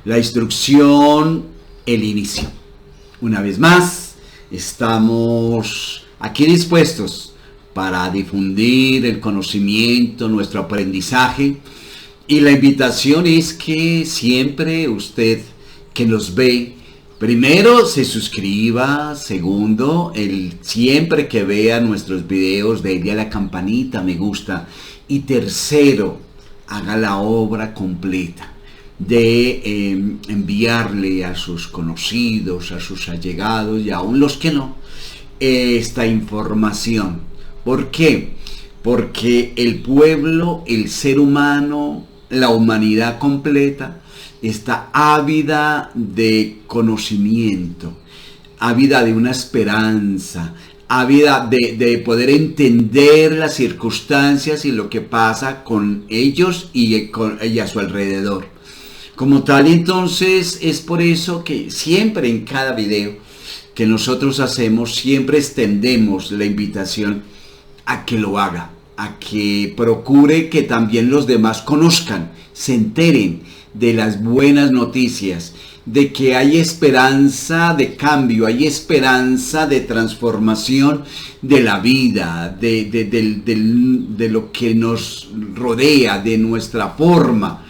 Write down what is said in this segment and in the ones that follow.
La instrucción, el inicio. Una vez más, estamos aquí dispuestos para difundir el conocimiento, nuestro aprendizaje. Y la invitación es que siempre usted que nos ve, primero se suscriba, segundo, siempre que vea nuestros videos, déle a la campanita, me gusta. Y tercero, haga la obra completa de enviarle a sus conocidos, a sus allegados y aún los que no, esta información. ¿Por qué? Porque el pueblo, el ser humano, la humanidad completa está ávida de conocimiento, ávida de una esperanza, ávida de poder entender las circunstancias y lo que pasa con ellos y a su alrededor. Como tal, entonces, es por eso que siempre en cada video que nosotros hacemos, siempre extendemos la invitación a que lo haga, a que procure que también los demás conozcan, se enteren de las buenas noticias, de que hay esperanza de cambio, hay esperanza de transformación de la vida, de lo que nos rodea, de nuestra forma.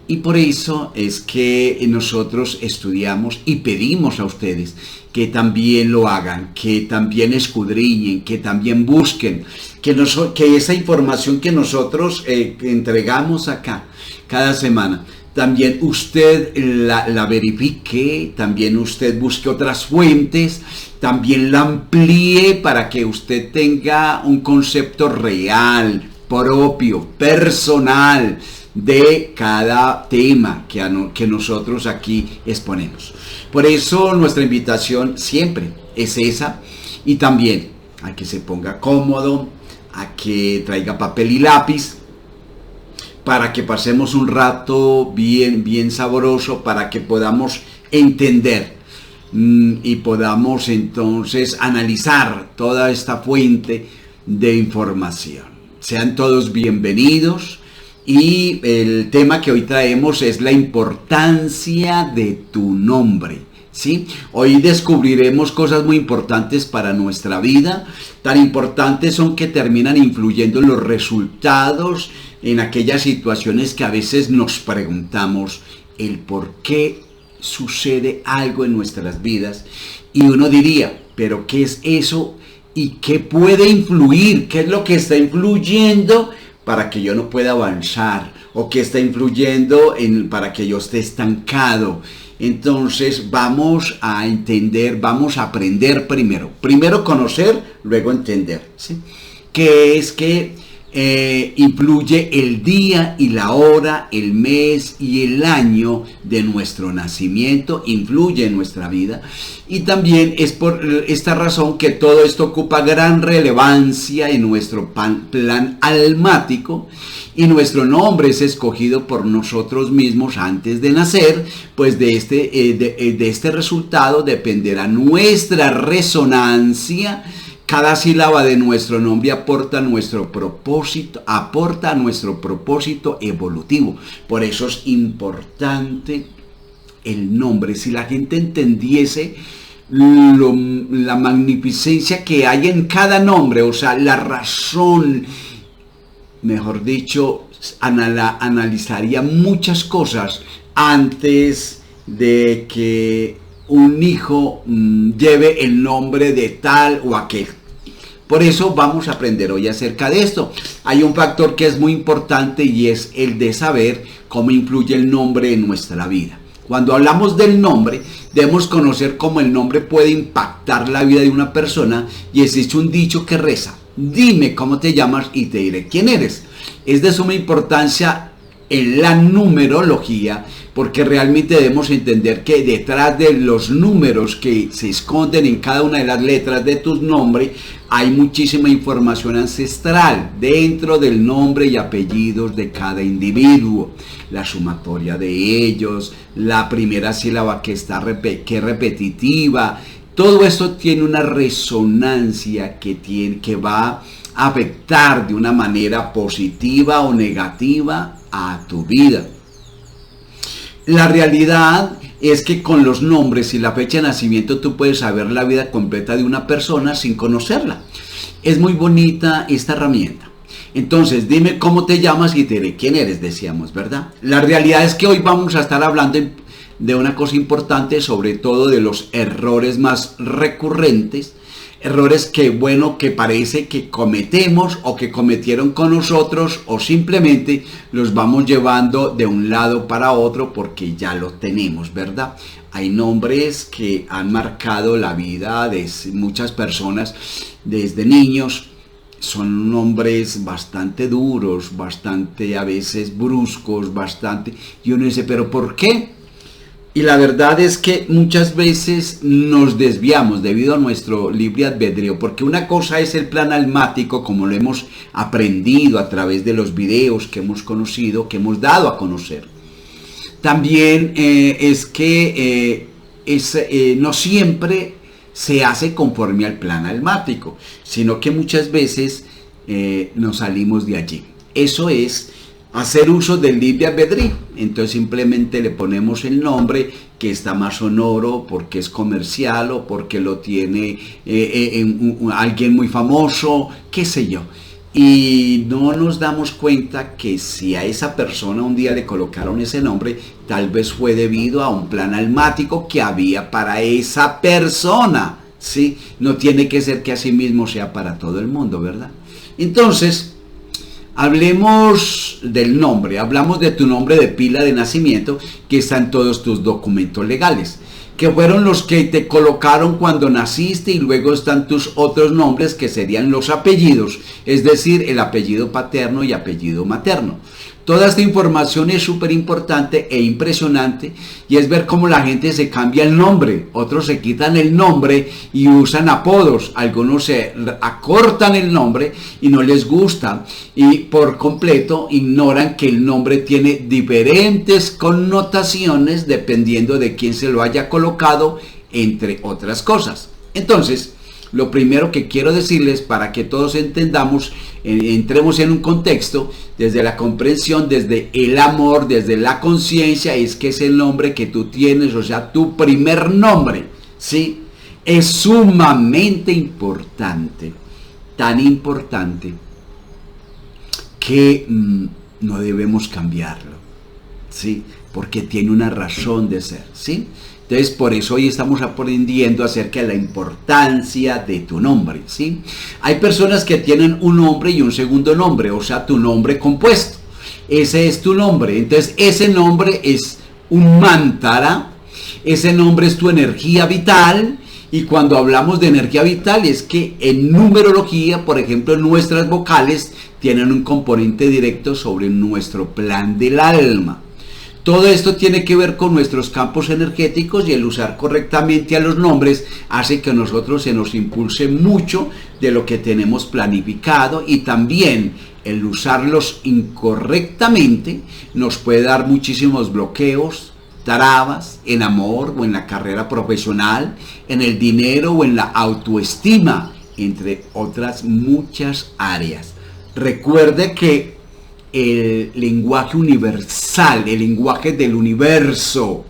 Y por eso es que nosotros estudiamos y pedimos a ustedes que también lo hagan, que también escudriñen, que también busquen, que esa información que nosotros entregamos acá cada semana, también usted la verifique, también usted busque otras fuentes, también la amplíe para que usted tenga un concepto real, propio, personal, de cada tema que nosotros aquí exponemos. Por eso nuestra invitación siempre es esa, y también a que se ponga cómodo, a que traiga papel y lápiz, para que pasemos un rato bien sabroso, para que podamos entender y podamos entonces analizar toda esta fuente de información. Sean todos bienvenidos. Y el tema que hoy traemos es la importancia de tu nombre, ¿sí? Hoy descubriremos cosas muy importantes para nuestra vida, tan importantes son que terminan influyendo en los resultados, en aquellas situaciones que a veces nos preguntamos el por qué sucede algo en nuestras vidas. Y uno diría, ¿pero qué es eso? ¿Y qué puede influir? ¿Qué es lo que está influyendo para que yo no pueda avanzar, o que está influyendo para que yo esté estancado? Entonces vamos a entender, vamos a aprender primero conocer, luego entender, ¿sí? Que es que influye el día y la hora, el mes y el año de nuestro nacimiento, influye en nuestra vida. Y también es por esta razón que todo esto ocupa gran relevancia en nuestro plan almático, y nuestro nombre es escogido por nosotros mismos antes de nacer, pues de este resultado dependerá nuestra resonancia. Cada sílaba de nuestro nombre aporta a nuestro propósito evolutivo. Por eso es importante el nombre. Si la gente entendiese la magnificencia que hay en cada nombre, o sea, la razón, mejor dicho, analizaría muchas cosas antes de que un hijo lleve el nombre de tal o aquel. Por eso vamos a aprender hoy acerca de esto. Hay un factor que es muy importante, y es el de saber cómo influye el nombre en nuestra vida. Cuando hablamos del nombre, debemos conocer cómo el nombre puede impactar la vida de una persona, y existe un dicho que reza: dime cómo te llamas y te diré quién eres. Es de suma importancia en la numerología, porque realmente debemos entender que detrás de los números que se esconden en cada una de las letras de tu nombre hay muchísima información ancestral dentro del nombre y apellidos de cada individuo, la sumatoria de ellos, la primera sílaba que es repetitiva. Todo esto tiene una resonancia que va a afectar de una manera positiva o negativa a tu vida. La realidad es que con los nombres y la fecha de nacimiento tú puedes saber la vida completa de una persona sin conocerla. Es muy bonita esta herramienta. Entonces, dime cómo te llamas y te diré quién eres, decíamos, ¿verdad? La realidad es que hoy vamos a estar hablando de una cosa importante, sobre todo de los errores más recurrentes, errores que, bueno, que parece que cometemos o que cometieron con nosotros, o simplemente los vamos llevando de un lado para otro porque ya lo tenemos, ¿verdad? Hay nombres que han marcado la vida de muchas personas desde niños. Son nombres bastante duros, bastante a veces bruscos, bastante... Y uno dice, ¿pero por qué? Y la verdad es que muchas veces nos desviamos debido a nuestro libre albedrío, porque una cosa es el plan almático, como lo hemos aprendido a través de los videos que hemos conocido, que hemos dado a conocer. También es que no siempre se hace conforme al plan almático, sino que muchas veces nos salimos de allí. Eso es hacer uso del libre albedrío. Entonces simplemente le ponemos el nombre que está más sonoro porque es comercial o porque lo tiene alguien muy famoso, qué sé yo. Y no nos damos cuenta que si a esa persona un día le colocaron ese nombre, tal vez fue debido a un plan almático que había para esa persona, ¿sí? No tiene que ser que así mismo sea para todo el mundo, ¿verdad? Entonces, hablemos del nombre, hablamos de tu nombre de pila de nacimiento que está en todos tus documentos legales, que fueron los que te colocaron cuando naciste, y luego están tus otros nombres que serían los apellidos, es decir, el apellido paterno y apellido materno. Toda esta información es súper importante e impresionante, y es ver cómo la gente se cambia el nombre, otros se quitan el nombre y usan apodos, algunos se acortan el nombre y no les gusta, y por completo ignoran que el nombre tiene diferentes connotaciones dependiendo de quién se lo haya colocado, entre otras cosas. Entonces, lo primero que quiero decirles, para que todos entendamos, entremos en un contexto, desde la comprensión, desde el amor, desde la conciencia, es que es el nombre que tú tienes, o sea, tu primer nombre, ¿sí? Es sumamente importante, tan importante que no debemos cambiarlo, ¿sí? Porque tiene una razón de ser, ¿sí? Entonces, por eso hoy estamos aprendiendo acerca de la importancia de tu nombre, ¿sí? Hay personas que tienen un nombre y un segundo nombre, o sea, tu nombre compuesto. Ese es tu nombre. Entonces, ese nombre es un mantra, ese nombre es tu energía vital. Y cuando hablamos de energía vital, es que en numerología, por ejemplo, nuestras vocales tienen un componente directo sobre nuestro plan del alma. Todo esto tiene que ver con nuestros campos energéticos, y el usar correctamente a los nombres hace que a nosotros se nos impulse mucho de lo que tenemos planificado, y también el usarlos incorrectamente nos puede dar muchísimos bloqueos, trabas en amor o en la carrera profesional, en el dinero o en la autoestima, entre otras muchas áreas. Recuerde que el lenguaje universal, el lenguaje del universo,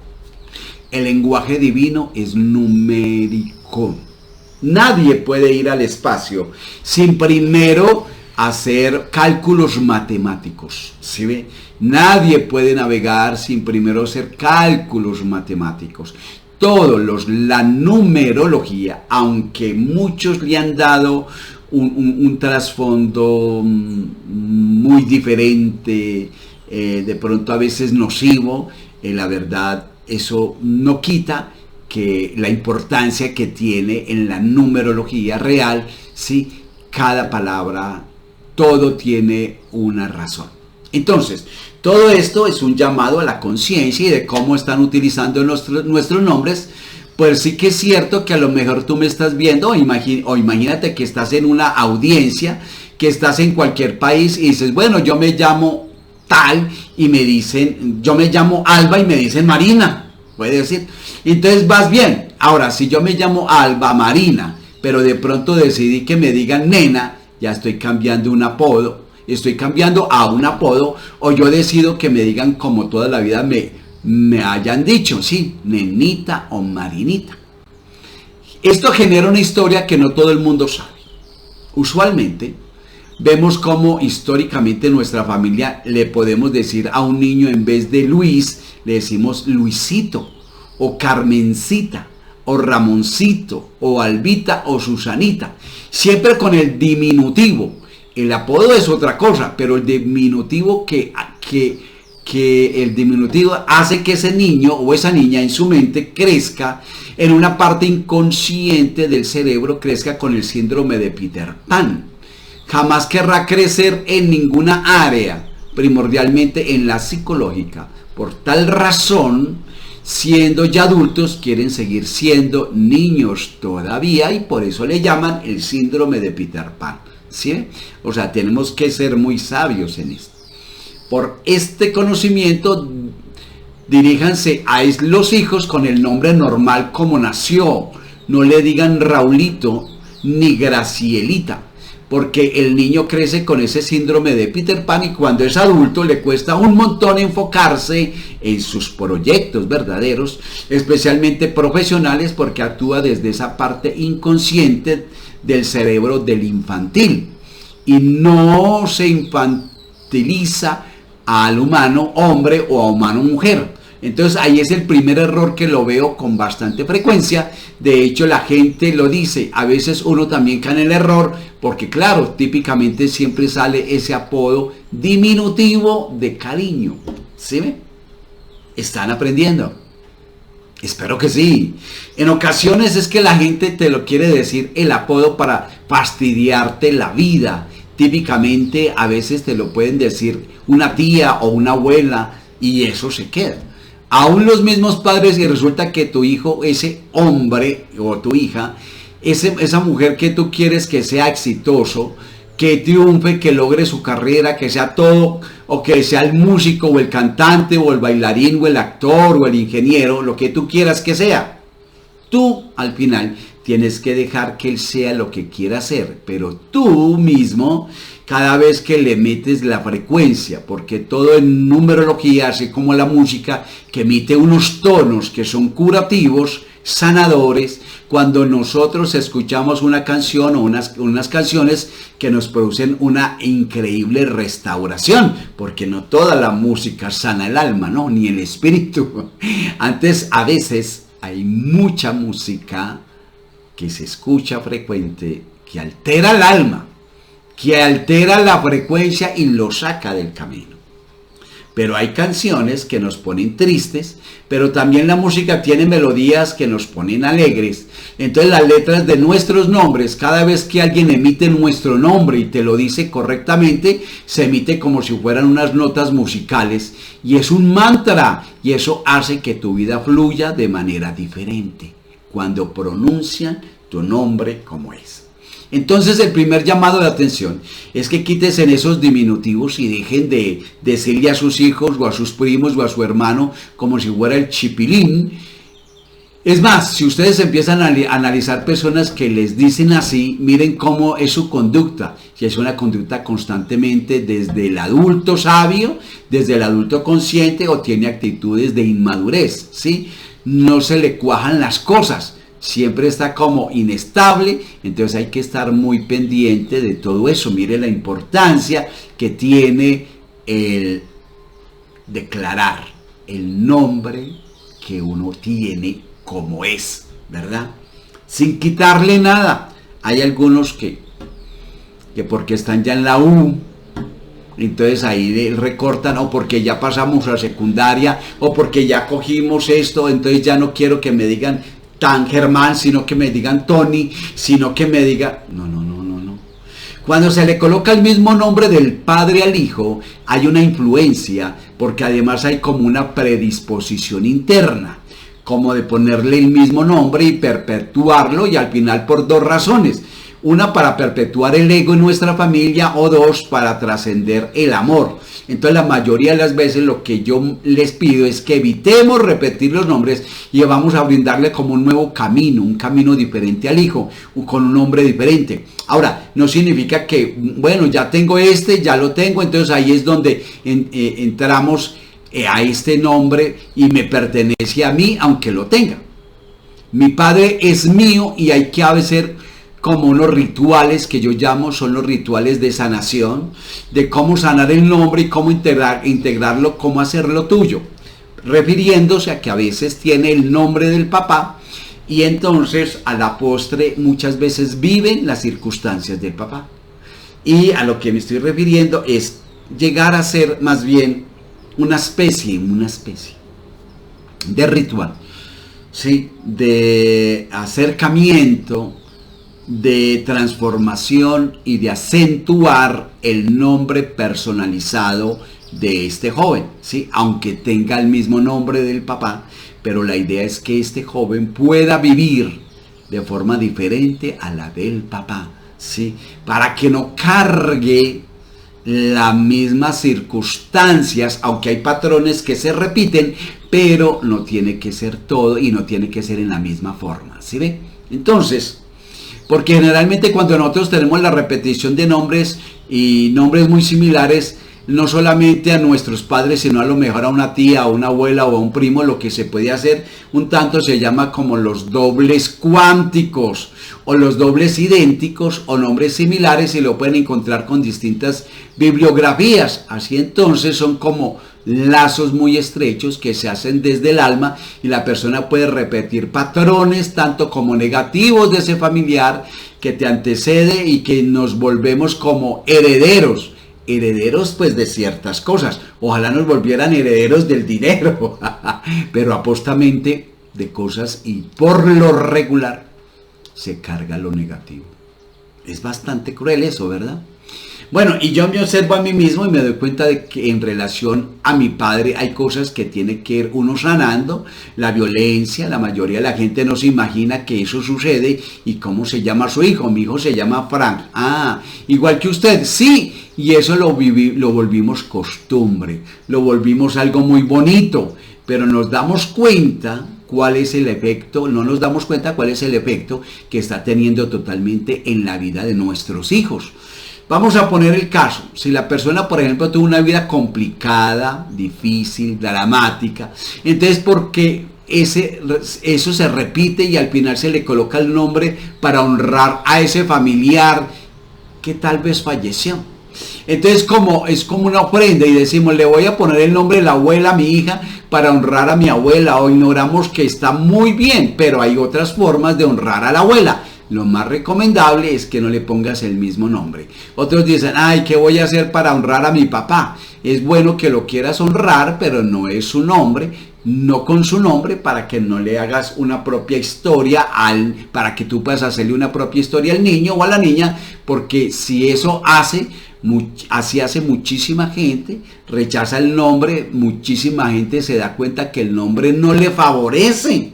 el lenguaje divino es numérico. Nadie puede ir al espacio sin primero hacer cálculos matemáticos, ¿sí ve? Nadie puede navegar sin primero hacer cálculos matemáticos. La numerología, aunque muchos le han dado un trasfondo muy diferente, de pronto a veces nocivo, la verdad, eso no quita que la importancia que tiene en la numerología real, ¿sí? Cada palabra, todo tiene una razón. Entonces, todo esto es un llamado a la conciencia y de cómo están utilizando nuestros nombres. Pues sí que es cierto que a lo mejor tú me estás viendo, o imagínate que estás en una audiencia, que estás en cualquier país y dices, bueno, yo me llamo tal y me dicen, yo me llamo Alba y me dicen Marina, puede decir. Entonces vas bien. Ahora, si yo me llamo Alba Marina, pero de pronto decidí que me digan nena, ya estoy cambiando un apodo, estoy cambiando a un apodo, o yo decido que me digan como toda la vida me hayan dicho, sí, nenita o marinita. Esto genera una historia que no todo el mundo sabe. Usualmente vemos cómo históricamente en nuestra familia le podemos decir a un niño, en vez de Luis, le decimos Luisito, o Carmencita, o Ramoncito, o Albita, o Susanita, siempre con el diminutivo. El apodo es otra cosa, pero el diminutivo que el diminutivo hace que ese niño o esa niña en su mente crezca en una parte inconsciente del cerebro, crezca con el síndrome de Peter Pan. Jamás querrá crecer en ninguna área, primordialmente en la psicológica. Por tal razón, siendo ya adultos, quieren seguir siendo niños todavía, y por eso le llaman el síndrome de Peter Pan, ¿sí? O sea, tenemos que ser muy sabios en esto. Por este conocimiento, diríjanse a los hijos con el nombre normal como nació. No le digan Raulito ni Gracielita, porque el niño crece con ese síndrome de Peter Pan, y cuando es adulto le cuesta un montón enfocarse en sus proyectos verdaderos, especialmente profesionales, porque actúa desde esa parte inconsciente del cerebro del infantil y no se infantiliza al humano hombre o a humano mujer. Entonces ahí es el primer error que lo veo con bastante frecuencia. De hecho, la gente lo dice. A veces uno también cae en el error, porque claro, típicamente siempre sale ese apodo diminutivo de cariño. ¿Sí ve? ¿Están aprendiendo? Espero que sí. En ocasiones es que la gente te lo quiere decir el apodo para fastidiarte la vida. Típicamente a veces te lo pueden decir una tía o una abuela, y eso se queda. Aún los mismos padres, y resulta que tu hijo, ese hombre o tu hija, esa mujer que tú quieres que sea exitoso, que triunfe, que logre su carrera, que sea todo, o que sea el músico o el cantante o el bailarín o el actor o el ingeniero, lo que tú quieras que sea. Tú al final tienes que dejar que él sea lo que quiera ser, pero tú mismo, cada vez que le metes la frecuencia, porque todo en numerología, así como la música, que emite unos tonos que son curativos, sanadores, cuando nosotros escuchamos una canción o unas canciones que nos producen una increíble restauración, porque no toda la música sana el alma, ¿no? Ni el espíritu. Antes, a veces, hay mucha música que se escucha frecuente, que altera el alma, que altera la frecuencia y lo saca del camino. Pero hay canciones que nos ponen tristes, pero también la música tiene melodías que nos ponen alegres. Entonces las letras de nuestros nombres, cada vez que alguien emite nuestro nombre y te lo dice correctamente, se emite como si fueran unas notas musicales, y es un mantra, y eso hace que tu vida fluya de manera diferente cuando pronuncian tu nombre como es. Entonces el primer llamado de atención es que quites en esos diminutivos y dejen de decirle a sus hijos o a sus primos o a su hermano como si fuera el chipilín. Es más, si ustedes empiezan a analizar personas que les dicen así, miren cómo es su conducta. Si es una conducta constantemente desde el adulto sabio, desde el adulto consciente, o tiene actitudes de inmadurez, ¿sí? No se le cuajan las cosas. Siempre está como inestable, entonces hay que estar muy pendiente de todo eso. Mire la importancia que tiene el declarar el nombre que uno tiene como es, ¿verdad? Sin quitarle nada. Hay algunos que porque están ya en la U, entonces ahí recortan, o porque ya pasamos a secundaria, o porque ya cogimos esto, entonces ya no quiero que me digan tan Germán, sino que me digan Tony, sino que me diga, no. Cuando se le coloca el mismo nombre del padre al hijo, hay una influencia, porque además hay como una predisposición interna, como de ponerle el mismo nombre y perpetuarlo, y al final por dos razones. Una, para perpetuar el ego en nuestra familia, o dos, para trascender el amor. Entonces la mayoría de las veces lo que yo les pido es que evitemos repetir los nombres y vamos a brindarle como un nuevo camino, un camino diferente al hijo, con un nombre diferente. Ahora, no significa que, bueno, ya tengo ya lo tengo, entonces ahí es donde entramos a este nombre y me pertenece a mí aunque lo tenga. Mi padre es mío y hay que hacer como unos rituales que yo llamo, son los rituales de sanación, de cómo sanar el nombre y cómo integrarlo, cómo hacerlo tuyo, refiriéndose a que a veces tiene el nombre del papá y entonces a la postre muchas veces viven las circunstancias del papá. Y a lo que me estoy refiriendo es llegar a ser más bien una especie de ritual, ¿sí? De acercamiento, de transformación y de acentuar el nombre personalizado de este joven, ¿sí? Aunque tenga el mismo nombre del papá, pero la idea es que este joven pueda vivir de forma diferente a la del papá, ¿sí? Para que no cargue las mismas circunstancias, aunque hay patrones que se repiten, pero no tiene que ser todo y no tiene que ser en la misma forma, ¿sí ve? Entonces, porque generalmente cuando nosotros tenemos la repetición de nombres y nombres muy similares, no solamente a nuestros padres, sino a lo mejor a una tía, a una abuela o a un primo, lo que se puede hacer un tanto se llama como los dobles cuánticos o los dobles idénticos o nombres similares y lo pueden encontrar con distintas bibliografías. Así entonces son como lazos muy estrechos que se hacen desde el alma y la persona puede repetir patrones tanto como negativos de ese familiar que te antecede y que nos volvemos como herederos pues de ciertas cosas. Ojalá nos volvieran herederos del dinero, pero apostamente de cosas y por lo regular se carga lo negativo. Es bastante cruel eso, ¿verdad? Bueno, y yo me observo a mí mismo y me doy cuenta de que en relación a mi padre hay cosas que tiene que ir uno sanando. La violencia, la mayoría de la gente no se imagina que eso sucede. ¿Y cómo se llama su hijo? Mi hijo se llama Frank. Ah, igual que usted, sí. Y eso lo volvimos costumbre, lo volvimos algo muy bonito, pero nos damos cuenta cuál es el efecto, no nos damos cuenta cuál es el efecto que está teniendo totalmente en la vida de nuestros hijos. Vamos a poner el caso, si la persona, por ejemplo, tuvo una vida complicada, difícil, dramática, entonces ¿por qué eso se repite y al final se le coloca el nombre para honrar a ese familiar que tal vez falleció? Entonces es como una ofrenda y decimos, le voy a poner el nombre de la abuela a mi hija para honrar a mi abuela, o ignoramos que está muy bien, pero hay otras formas de honrar a la abuela. Lo más recomendable es que no le pongas el mismo nombre. Otros dicen, ay, ¿qué voy a hacer para honrar a mi papá? Es bueno que lo quieras honrar, pero no es su nombre, no con su nombre, para que no le hagas una propia historia para que tú puedas hacerle una propia historia al niño o a la niña, porque si eso así hace muchísima gente, rechaza el nombre, muchísima gente se da cuenta que el nombre no le favorece.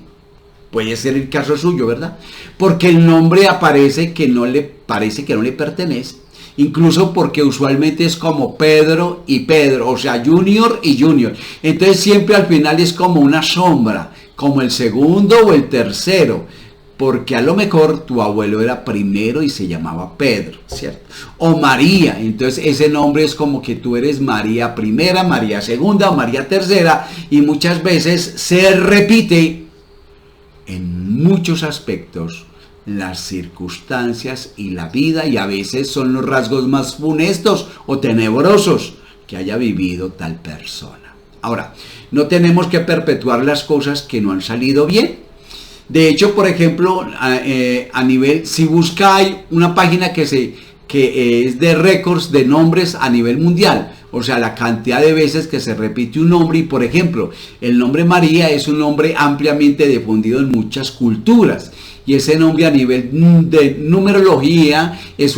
Puede ser el caso suyo, ¿verdad? Porque el nombre parece que no le pertenece. Incluso porque usualmente es como Pedro y Pedro, o sea, Junior y Junior. Entonces siempre al final es como una sombra, como el segundo o el tercero. Porque a lo mejor tu abuelo era primero y se llamaba Pedro, ¿cierto? O María, entonces ese nombre es como que tú eres María primera, María segunda o María tercera, y muchas veces se repite en muchos aspectos las circunstancias y la vida, y a veces son los rasgos más funestos o tenebrosos que haya vivido tal persona. Ahora, no tenemos que perpetuar las cosas que no han salido bien. De hecho, por ejemplo, a nivel, si busca, hay una página que es de récords de nombres a nivel mundial. O sea, la cantidad de veces que se repite un nombre. Y por ejemplo, el nombre María es un nombre ampliamente difundido en muchas culturas. Y ese nombre a nivel de numerología es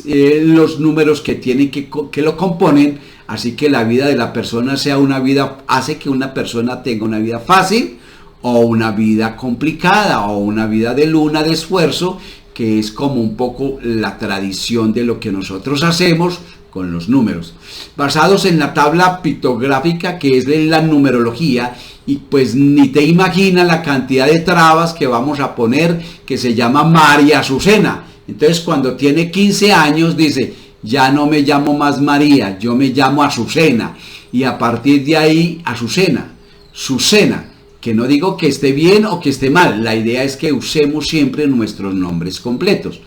los números que lo componen. Así que la vida de la persona hace que una persona tenga una vida fácil, o una vida complicada, o una vida de luna de esfuerzo, que es como un poco la tradición de lo que nosotros hacemos con los números, basados en la tabla pictográfica que es de la numerología. Y pues ni te imaginas la cantidad de trabas que vamos a poner, que se llama María Azucena. Entonces cuando tiene 15 años dice, ya no me llamo más María, yo me llamo Azucena, y a partir de ahí, Azucena, Susena, que no digo que esté bien o que esté mal, la idea es que usemos siempre nuestros nombres completos.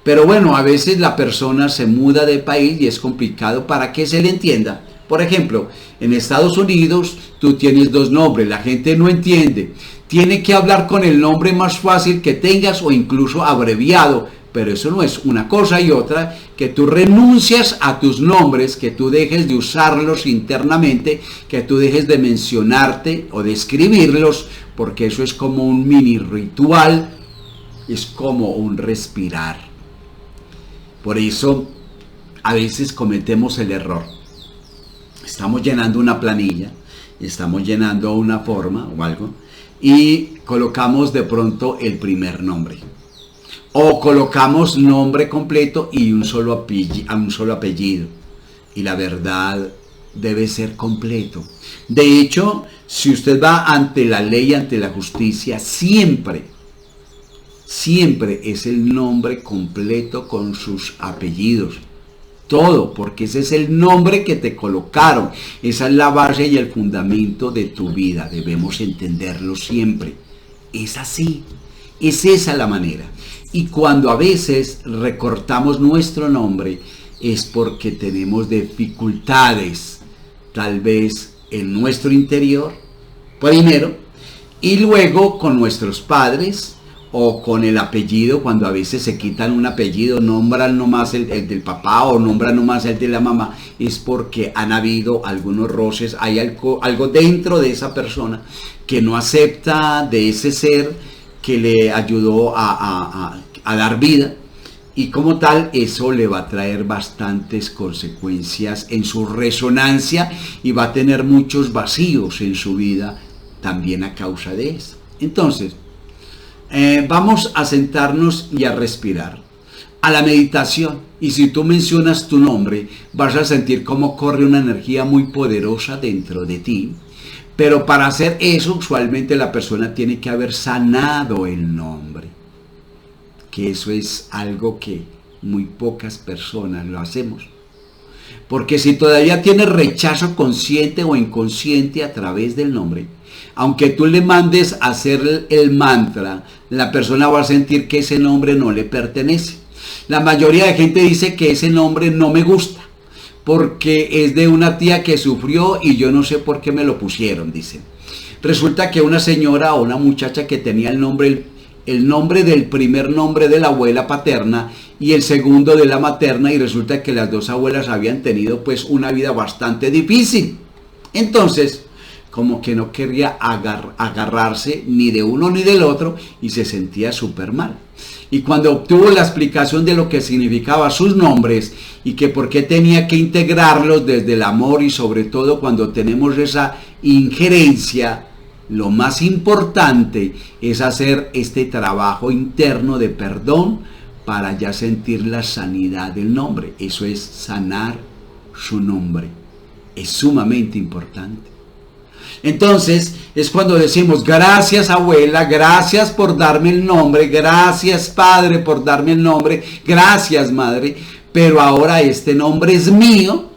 Pero bueno, a veces la persona se muda de país y es complicado para que se le entienda. Por ejemplo, en Estados Unidos tú tienes dos nombres, la gente no entiende. Tiene que hablar con el nombre más fácil que tengas o incluso abreviado, pero eso no es una cosa y otra, que tú renuncias a tus nombres, que tú dejes de usarlos internamente, que tú dejes de mencionarte o de escribirlos, porque eso es como un mini ritual, es como un respirar. Por eso a veces cometemos el error. Estamos llenando una planilla, estamos llenando una forma o algo, y colocamos de pronto el primer nombre. O colocamos nombre completo y un solo apellido. Y la verdad debe ser completo. De hecho, si usted va ante la ley, ante la justicia, siempre es el nombre completo con sus apellidos. Todo, porque ese es el nombre que te colocaron. Esa es la base y el fundamento de tu vida. Debemos entenderlo siempre. Es así. Es esa la manera. Y cuando a veces recortamos nuestro nombre es porque tenemos dificultades, tal vez en nuestro interior, primero, y luego con nuestros padres o con el apellido, cuando a veces se quitan un apellido, nombran nomás el del papá o nombran nomás el de la mamá, es porque han habido algunos roces, hay algo dentro de esa persona que no acepta de ese ser que le ayudó a dar vida, y como tal eso le va a traer bastantes consecuencias en su resonancia y va a tener muchos vacíos en su vida también a causa de eso. Entonces, vamos a sentarnos y a respirar, a la meditación, y si tú mencionas tu nombre vas a sentir cómo corre una energía muy poderosa dentro de ti. Pero para hacer eso, usualmente la persona tiene que haber sanado el nombre. Que eso es algo que muy pocas personas lo hacemos. Porque si todavía tienes rechazo consciente o inconsciente a través del nombre, aunque tú le mandes a hacer el mantra, la persona va a sentir que ese nombre no le pertenece. La mayoría de gente dice que ese nombre no me gusta, porque es de una tía que sufrió y yo no sé por qué me lo pusieron, dicen. Resulta que una señora o una muchacha que tenía el nombre del primer nombre de la abuela paterna y el segundo de la materna, y resulta que las dos abuelas habían tenido pues una vida bastante difícil. Entonces, como que no quería agarrarse ni de uno ni del otro y se sentía súper mal. Y cuando obtuvo la explicación de lo que significaba sus nombres y que por qué tenía que integrarlos desde el amor, y sobre todo cuando tenemos esa injerencia, lo más importante es hacer este trabajo interno de perdón para ya sentir la sanidad del nombre. Eso es sanar su nombre. Es sumamente importante. Entonces es cuando decimos: gracias abuela, gracias por darme el nombre, gracias padre por darme el nombre, gracias madre, pero ahora este nombre es mío,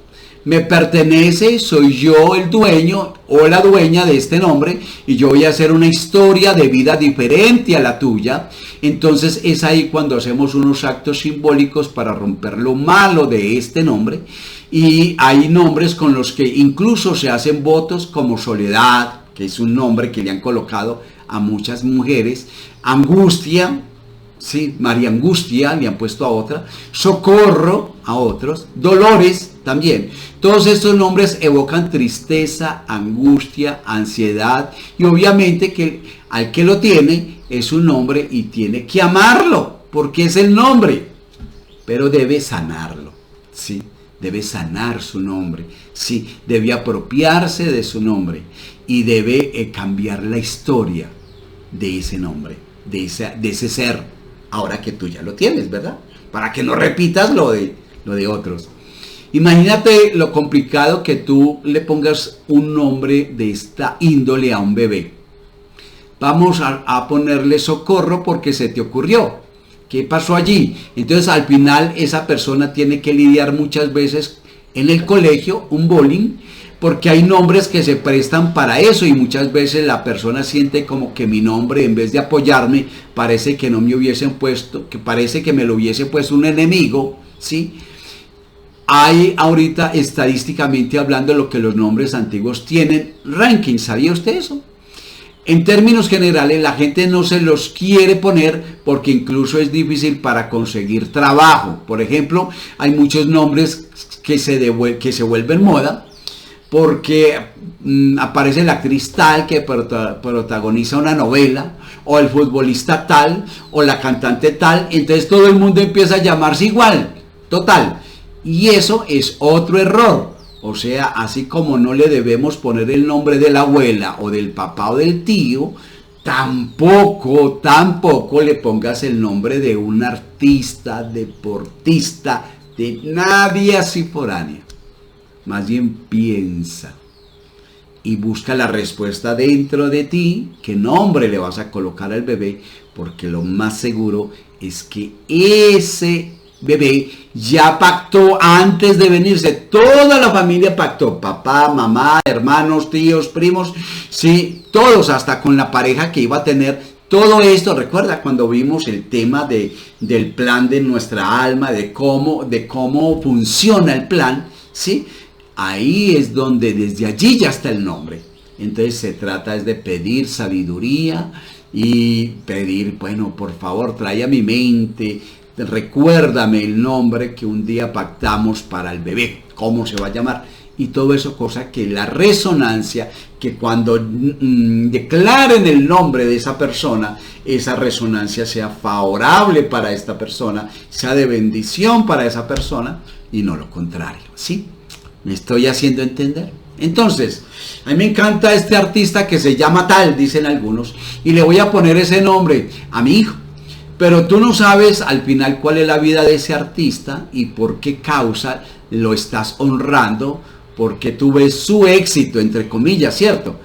me pertenece, soy yo el dueño o la dueña de este nombre, y yo voy a hacer una historia de vida diferente a la tuya. Entonces es ahí cuando hacemos unos actos simbólicos para romper lo malo de este nombre. Y hay nombres con los que incluso se hacen votos, como Soledad, que es un nombre que le han colocado a muchas mujeres, Angustia, sí, María Angustia le han puesto a otra, Socorro a otros, Dolores también. Todos estos nombres evocan tristeza, angustia, ansiedad, y obviamente que al que lo tiene es un nombre y tiene que amarlo, porque es el nombre, pero debe sanarlo, ¿sí? Debe sanar su nombre, sí, debe apropiarse de su nombre y debe cambiar la historia de ese nombre, de ese ser, ahora que tú ya lo tienes, ¿verdad? Para que no repitas lo de otros. Imagínate lo complicado que tú le pongas un nombre de esta índole a un bebé. Vamos a ponerle Socorro porque se te ocurrió. ¿Qué pasó allí? Entonces al final esa persona tiene que lidiar muchas veces en el colegio, un bullying, porque hay nombres que se prestan para eso y muchas veces la persona siente como que mi nombre, en vez de apoyarme, parece que no me hubiesen puesto, que parece que me lo hubiese puesto un enemigo, ¿sí? Hay ahorita estadísticamente hablando lo que los nombres antiguos tienen ranking, ¿sabía usted eso? En términos generales, la gente no se los quiere poner porque incluso es difícil para conseguir trabajo. Por ejemplo, hay muchos nombres que se vuelven moda porque aparece la actriz tal que protagoniza una novela, o el futbolista tal, o la cantante tal, entonces todo el mundo empieza a llamarse igual, total. Y eso es otro error. O sea, así como no le debemos poner el nombre de la abuela o del papá o del tío, tampoco le pongas el nombre de un artista, deportista, de nadie así foráneo. Más bien piensa y busca la respuesta dentro de ti, qué nombre le vas a colocar al bebé, porque lo más seguro es que ese bebé ya pactó antes de venirse, toda la familia pactó, papá, mamá, hermanos, tíos, primos, sí, todos, hasta con la pareja que iba a tener. Todo esto, recuerda cuando vimos el tema del plan de nuestra alma, de cómo funciona el plan, ¿sí? Ahí es donde desde allí ya está el nombre. Entonces se trata es de pedir sabiduría y pedir, bueno, por favor, trae a mi mente, recuérdame el nombre que un día pactamos para el bebé, cómo se va a llamar, y todo eso, cosa que la resonancia, que cuando declaren el nombre de esa persona, esa resonancia sea favorable para esta persona, sea de bendición para esa persona, y no lo contrario, ¿sí? ¿Me estoy haciendo entender? Entonces, a mí me encanta este artista que se llama tal, dicen algunos, y le voy a poner ese nombre a mi hijo. Pero tú no sabes al final cuál es la vida de ese artista y por qué causa lo estás honrando, porque tú ves su éxito, entre comillas, ¿cierto?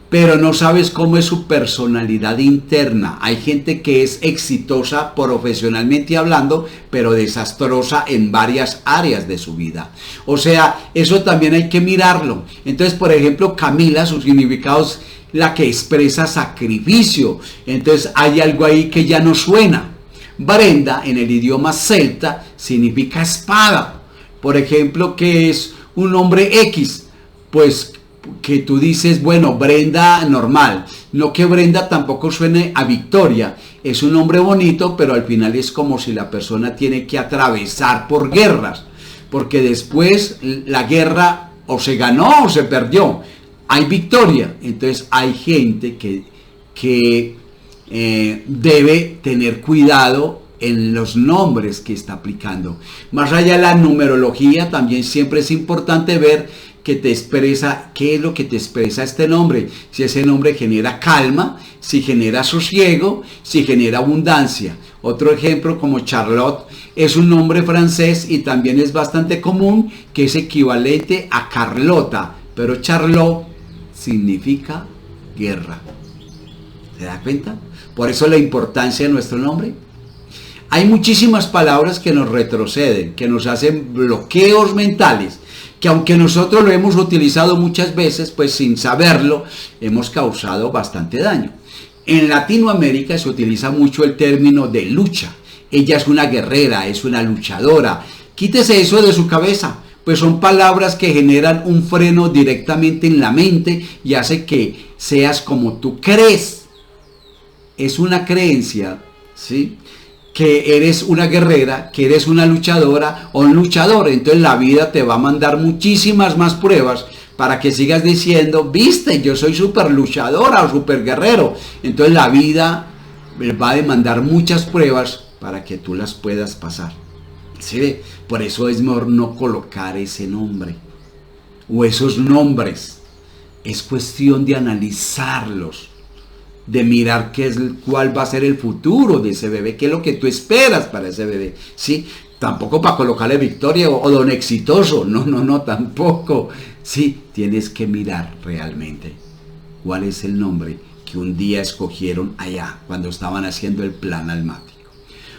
Pero no sabes cómo es su personalidad interna. Hay gente que es exitosa profesionalmente hablando, pero desastrosa en varias áreas de su vida. O sea, eso también hay que mirarlo. Entonces, por ejemplo, Camila, su significado es la que expresa sacrificio. Entonces hay algo ahí que ya no suena. Brenda, en el idioma celta, significa espada. Por ejemplo, que es un nombre X, pues que tú dices, bueno, Brenda normal. No que Brenda tampoco suene a victoria. Es un nombre bonito, pero al final es como si la persona tiene que atravesar por guerras. Porque después la guerra o se ganó o se perdió. Hay victoria. Entonces hay gente que debe tener cuidado en los nombres que está aplicando. Más allá de la numerología, también siempre es importante ver que te expresa, qué es lo que te expresa este nombre. Si ese nombre genera calma, si genera sosiego, si genera abundancia. Otro ejemplo como Charlotte es un nombre francés y también es bastante común, que es equivalente a Carlota, pero Charlotte significa guerra. ¿Se da cuenta? Por eso la importancia de nuestro nombre. Hay muchísimas palabras que nos retroceden, que nos hacen bloqueos mentales, que aunque nosotros lo hemos utilizado muchas veces, pues sin saberlo, hemos causado bastante daño. En Latinoamérica se utiliza mucho el término de lucha. Ella es una guerrera, es una luchadora. Quítese eso de su cabeza, pues son palabras que generan un freno directamente en la mente y hace que seas como tú crees. Es una creencia, ¿sí?, que eres una guerrera, que eres una luchadora o un luchador. Entonces la vida te va a mandar muchísimas más pruebas para que sigas diciendo, viste, yo soy súper luchadora o súper guerrero. Entonces la vida va a demandar muchas pruebas para que tú las puedas pasar. ¿Sí? Por eso es mejor no colocar ese nombre o esos nombres. Es cuestión de analizarlos, de mirar cuál va a ser el futuro de ese bebé, qué es lo que tú esperas para ese bebé, ¿sí? Tampoco para colocarle Victoria o don exitoso, no, tampoco, sí, tienes que mirar realmente cuál es el nombre que un día escogieron allá, cuando estaban haciendo el plan almático.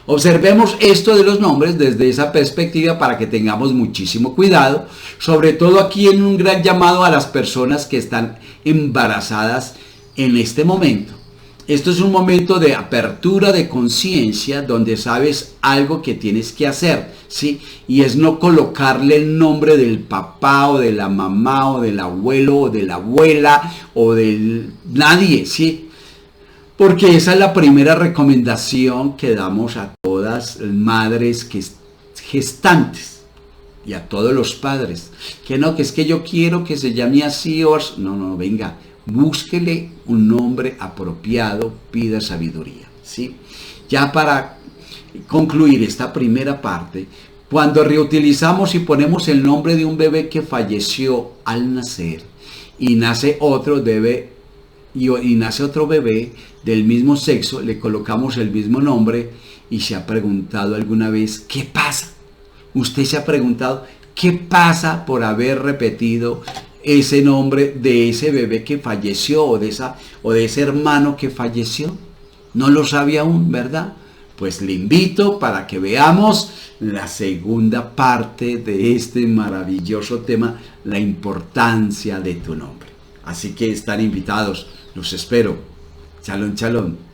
Observemos esto de los nombres desde esa perspectiva para que tengamos muchísimo cuidado, sobre todo aquí en un gran llamado a las personas que están embarazadas en este momento. Esto es un momento de apertura de conciencia donde sabes algo que tienes que hacer, ¿sí? Y es no colocarle el nombre del papá o de la mamá o del abuelo o de la abuela o de nadie, ¿sí? Porque esa es la primera recomendación que damos a todas las madres gestantes y a todos los padres. Que no, que es que yo quiero que se llame así o... No, venga, búsquele un nombre apropiado, pida sabiduría, ¿sí? Ya para concluir esta primera parte, cuando reutilizamos y ponemos el nombre de un bebé que falleció al nacer y nace otro bebé, y nace otro bebé del mismo sexo, le colocamos el mismo nombre y se ha preguntado alguna vez, ¿qué pasa? Usted se ha preguntado, ¿qué pasa por haber repetido ese nombre de ese bebé que falleció o de ese hermano que falleció? No lo sabe aún, ¿verdad? Pues le invito para que veamos la segunda parte de este maravilloso tema, la importancia de tu nombre. Así que están invitados. Los espero. Shalom, shalom.